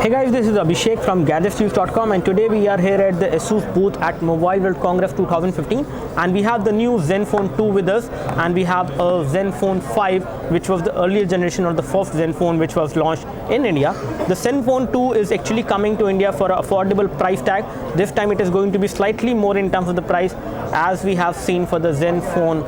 Hey guys, this is Abhishek from GadgetsNews.com, and today we are here at the ASUS booth at Mobile World Congress 2015, and we have the new Zenfone 2 with us, and we have a Zenfone 5, which was the earlier generation or the first Zenfone which was launched in India. The Zenfone 2 is actually coming to India for an affordable price tag. This time it is going to be slightly more in terms of the price as we have seen for the Zenfone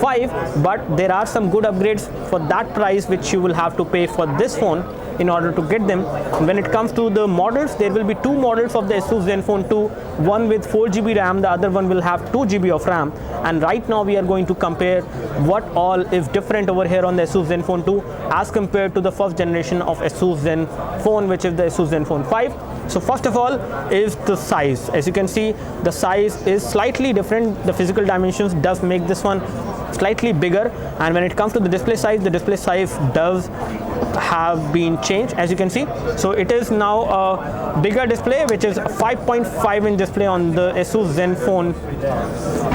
5, but there are some good upgrades for that price which you will have to pay for this phone in order to get them. When it comes to the models, there will be two models of the ASUS Zenfone 2, one with 4GB RAM, the other one will have 2GB of RAM, and right now we are going to compare what all is different over here on the ASUS Zenfone 2 as compared to the first generation of ASUS Zenfone, which is the ASUS Zenfone 5. So first of all is the size. As you can see, the size is slightly different. The physical dimensions does make this one slightly bigger, and when it comes to the display size does have been changed, as you can see. So it is now a bigger display, which is a 5.5-inch display on the ASUS Zenfone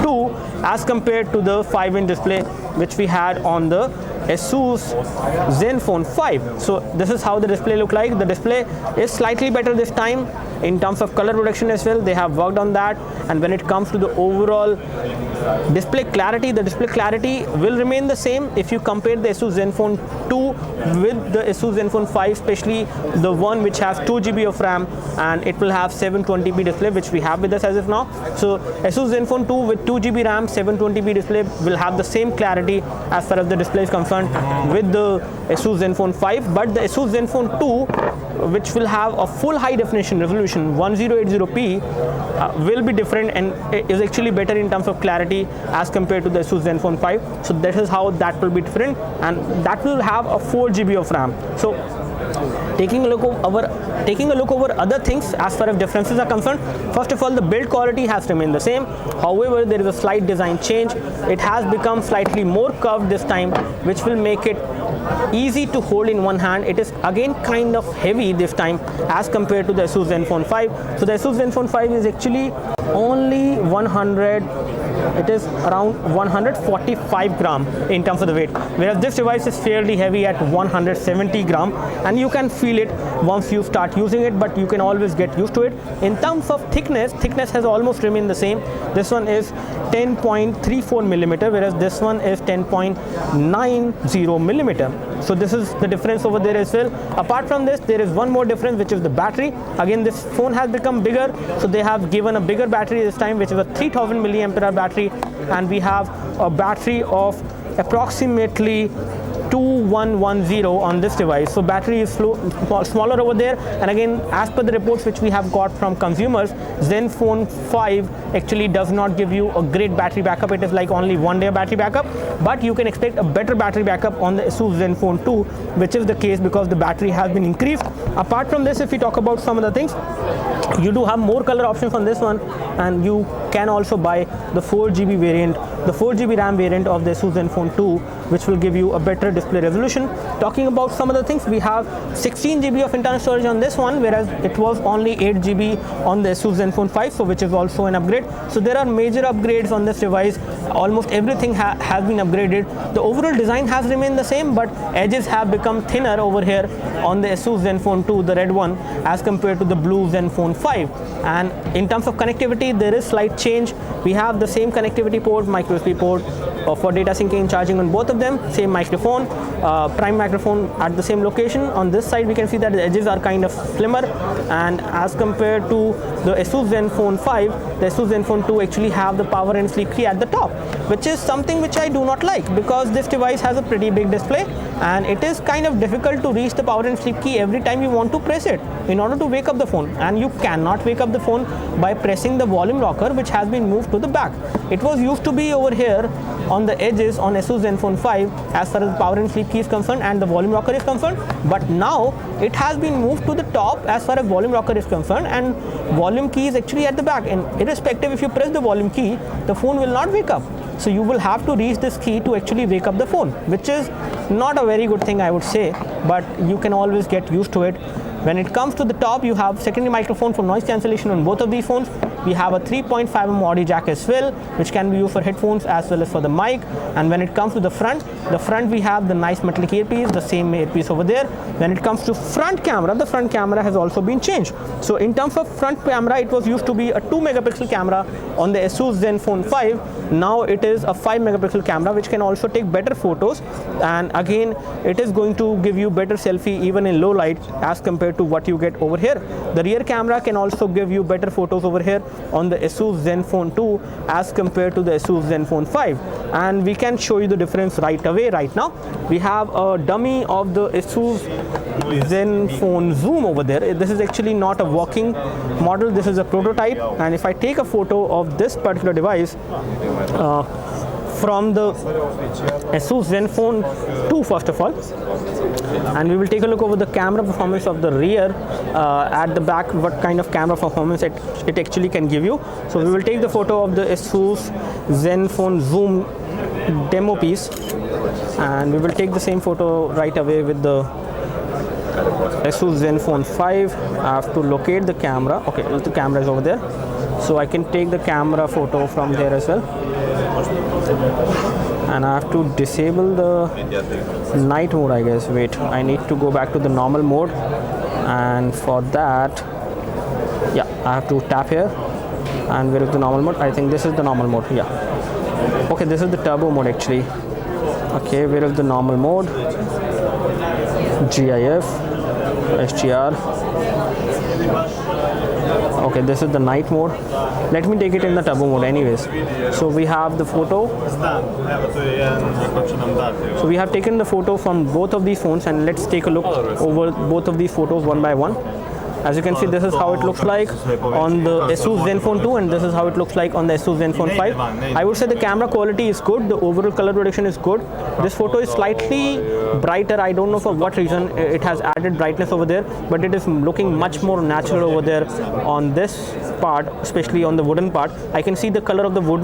2 as compared to the 5-inch display which we had on the ASUS Zenfone 5. So this is how the display look like. The display is slightly better this time in terms of color reduction as well. They have worked on that, and when it comes to the overall display clarity, the display clarity will remain the same if you compare the ASUS Zenfone 2 with the ASUS Zenfone 5, especially the one which has 2GB of RAM, and it will have 720p display, which we have with us as of now. So ASUS Zenfone 2 with 2GB RAM, 720p display will have the same clarity as far as the display is concerned with the ASUS Zenfone 5, but the ASUS Zenfone 2, which will have a full high definition resolution 1080p, will be different and is actually better in terms of clarity as compared to the ASUS Zenfone 5. So this is how that will be different, and that will have a 4GB of RAM. So taking a look over other things as far as differences are concerned, first of all, the build quality has remained the same. However, there is a slight design change. It has become slightly more curved this time, which will make it easy to hold in one hand. It is again kind of heavy this time as compared to the ASUS Zenfone 5. So the ASUS Zenfone 5 is actually only it is around 145 gram in terms of the weight, whereas this device is fairly heavy at 170 gram, and you can feel it once you start using it, but you can always get used to it. In terms of thickness has almost remained the same. This one is 10.34 millimeter, whereas this one is 10.90 millimeter. So this is the difference over there as well. Apart from this, there is one more difference, which is the battery. Again, this phone has become bigger, so they have given a bigger battery this time, which is a 3000 milliampere hour battery, and we have a battery of approximately 2110 on this device. So battery is smaller over there, and again, as per the reports which we have got from consumers, Zenfone 5 actually does not give you a great battery backup. It is like only 1 day battery backup, but you can expect a better battery backup on the ASUS Zenfone 2, which is the case because the battery has been increased. Apart from this, if we talk about some of the things, you do have more color options on this one, and you can also buy the 4GB variant, the 4GB RAM variant of the ASUS Zenfone 2, which will give you a better display resolution. Talking about some of the things, we have 16GB of internal storage on this one, whereas it was only 8GB on the ASUS Zenfone 5, so which is also an upgrade. So there are major upgrades on this device. Almost everything has been upgraded. The overall design has remained the same, but edges have become thinner over here on the ASUS Zenfone 2, the red one, as compared to the blue Zenfone 5. And in terms of connectivity, there is slight change. We have the same connectivity port, micro USB port for data syncing and charging on both of them, same microphone, prime microphone at the same location. On this side, we can see that the edges are kind of slimmer, and as compared to the ASUS Zenfone 5, the ASUS Zenfone 2 actually have the power and sleep key at the top, which is something which I do not like, because this device has a pretty big display, and it is kind of difficult to reach the power and sleep key every time you want to press it in order to wake up the phone, and you cannot wake up the phone by pressing the volume rocker, which has been moved to the back. It was used to be over here on the edges on ASUS Zenfone 5 as far as power and sleep key is concerned and the volume rocker is concerned, but now it has been moved to the top as far as volume rocker is concerned, and volume key is actually at the back, and irrespective if you press the volume key, the phone will not wake up. So you will have to reach this key to actually wake up the phone, which is not a very good thing, I would say, but you can always get used to it. When it comes to the top, you have secondary microphone for noise cancellation on both of these phones. We have a 3.5mm audio jack as well, which can be used for headphones as well as for the mic. And when it comes to the front we have the nice metallic earpiece, the same earpiece over there. When it comes to front camera, the front camera has also been changed. So in terms of front camera, it was used to be a 2 megapixel camera on the ASUS ZenFone 5. Now it is a 5 megapixel camera, which can also take better photos, and again it is going to give you better selfie even in low light as compared to what you get over here. The rear camera can also give you better photos over here on the ASUS ZenFone 2 as compared to the ASUS ZenFone 5, and we can show you the difference right away. Right now we have a dummy of the ASUS ZenFone Zoom over there. This is actually not a working model, this is a prototype, and if I take a photo of this particular device from the ASUS ZenFone 2 first of all, and we will take a look over the camera performance of the rear at the back, what kind of camera performance it actually can give you. So we will take the photo of the ASUS ZenFone Zoom demo piece, and we will take the same photo right away with the ASUS ZenFone 5. I have to locate the camera. Okay, the camera is over there, so I can take the camera photo from there as well. And I have to disable the night mode, I guess. Wait, I need to go back to the normal mode, and for that, yeah, I have to tap here. And where is the normal mode? I think this is the normal mode. Yeah, okay, this is the turbo mode actually. Okay, where is the normal mode? GIF, SGR. Okay, this is the night mode. Let me take it in the turbo mode anyways. So we have the photo. So we have taken the photo from both of these phones, and let's take a look over both of these photos one by one. As you can see, this is how it looks like on the ASUS ZenFone 2, and this is how it looks like on the ASUS ZenFone 5. I would say the camera quality is good, the overall color reduction is good. This photo is slightly brighter. I don't know for what reason it has added brightness over there, but it is looking much more natural over there on this part, especially on the wooden part. I can see the color of the wood,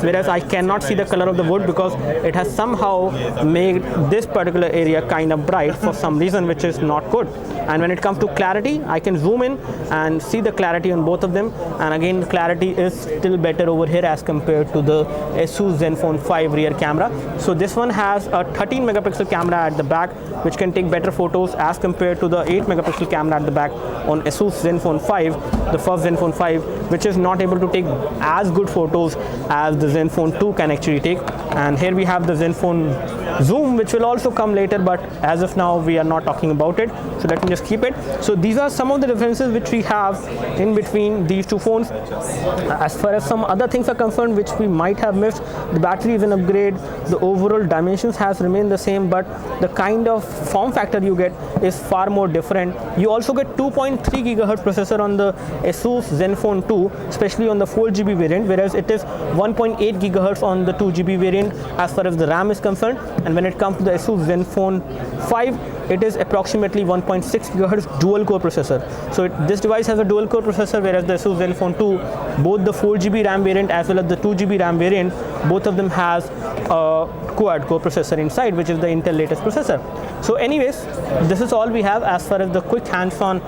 whereas I cannot see the color of the wood because it has somehow made this particular area kind of bright for some reason, which is not good. And when it comes to clarity, I can zoom in and see the clarity on both of them, and again the clarity is still better over here as compared to the ASUS ZenFone 5 rear camera. So this one has a 13 megapixel camera at the back, which can take better photos as compared to the 8 megapixel camera at the back on ASUS ZenFone 5, the first ZenFone 5, which is not able to take as good photos as the ZenFone 2 can actually take. And here we have the ZenFone Zoom, which will also come later, but as of now we are not talking about it, so let me just keep it. So these are some of the differences which we have in between these two phones. As far as some other things are concerned which we might have missed, the battery is an upgrade, the overall dimensions has remained the same, but the kind of form factor you get is far more different. You also get 2.3 gigahertz processor on the ASUS ZenFone 2, especially on the 4GB variant, whereas it is 1.8 gigahertz on the 2GB variant as far as the RAM is concerned. And when it comes to the ASUS ZenFone 5, it is approximately 1.6 gigahertz dual core processor. So this device has a dual core processor, whereas the ASUS ZenFone 2, both the 4GB RAM variant as well as the 2GB RAM variant, both of them has a quad core processor inside, which is the Intel latest processor. So anyways, this is all we have as far as the quick hands-on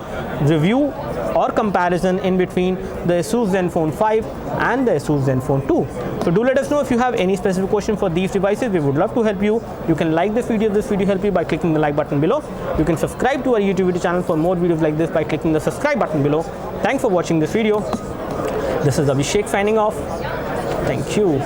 review or comparison in between the ASUS ZenFone 5 and the ASUS ZenFone 2. So do let us know if you have any specific question for these devices. We would love to help you. You can like this video if this video helped you by clicking the like button below. You can subscribe to our YouTube video channel for more videos like this by clicking the subscribe button below. Thanks for watching this video. This is Abhishek signing off. Thank you.